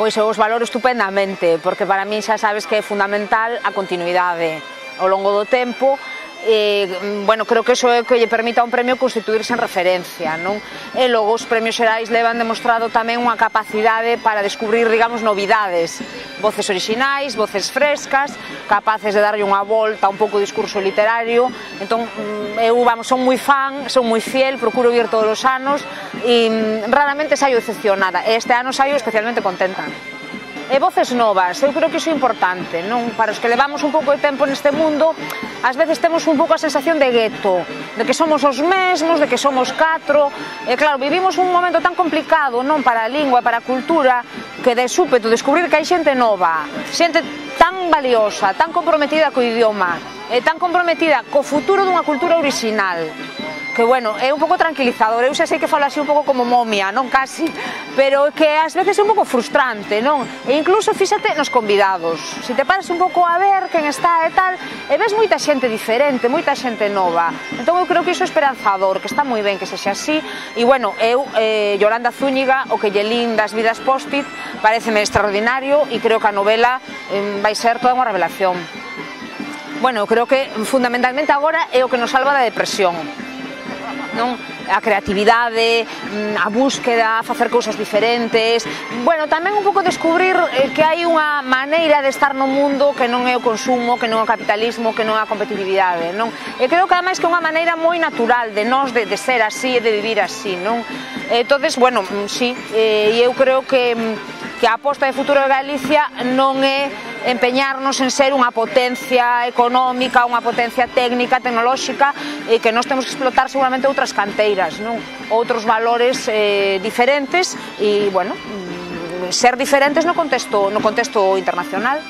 Pois eu os valoro estupendamente, porque para min xa sabes que é fundamental a continuidade ao longo do tempo. Bueno, creo que iso é o que lle permite a un premio constituirse en referencia, non? E logo os premios xerais levan demostrado tamén unha capacidade para descubrir, digamos, novidades, voces orixinais, voces frescas, capaces de darlle unha volta a un pouco o discurso literario. Entón, eu, vamos, son moi fan, son moi fiel, procuro vir todos os anos e raramente saio decepcionada, e este ano saio especialmente contenta. E voces novas, eu creo que iso é importante, non? Para os que levamos un pouco de tempo neste mundo, ás veces temos un pouco a sensación de gueto, de que somos os mesmos, de que somos catro, e claro, vivimos un momento tan complicado, non, para a lingua, para a cultura, que de súpeto descubrir que hai xente nova, xente tan valiosa, tan comprometida co idioma, e tan comprometida co futuro dunha cultura orixinal, que, bueno, é un pouco tranquilizador. Eu xa sei que falo así un pouco como momia, non casi, pero que ás veces é un pouco frustrante, non? E incluso, fíxate, nos convidados, se te paras un pouco a ver quen está e tal, e ves moita xente diferente, moita xente nova. Entón eu creo que iso é esperanzador, que está moi ben que sexa así. E, bueno, eu, Yolanda Zúñiga, o que lle lin das vidas post-it, pareceme extraordinario, e creo que a novela vai ser toda unha revelación. Bueno, eu creo que fundamentalmente agora é o que nos salva da depresión, non? A creatividade, a búsqueda, a facer cousas diferentes. Bueno, tamén un pouco descubrir que hai unha maneira de estar no mundo que non é o consumo, que non é o capitalismo, que non é a competitividade, non? E creo que ademais que é unha maneira moi natural de nós de ser así e de vivir así, non? Entonces, bueno, sí, e eu creo que a aposta de futuro de Galicia non é empeñarnos en ser unha potencia económica, unha potencia técnica, tecnolóxica, e que nós temos que explotar seguramente outras canteiras, non? Outros valores diferentes e, bueno, ser diferentes no contexto internacional.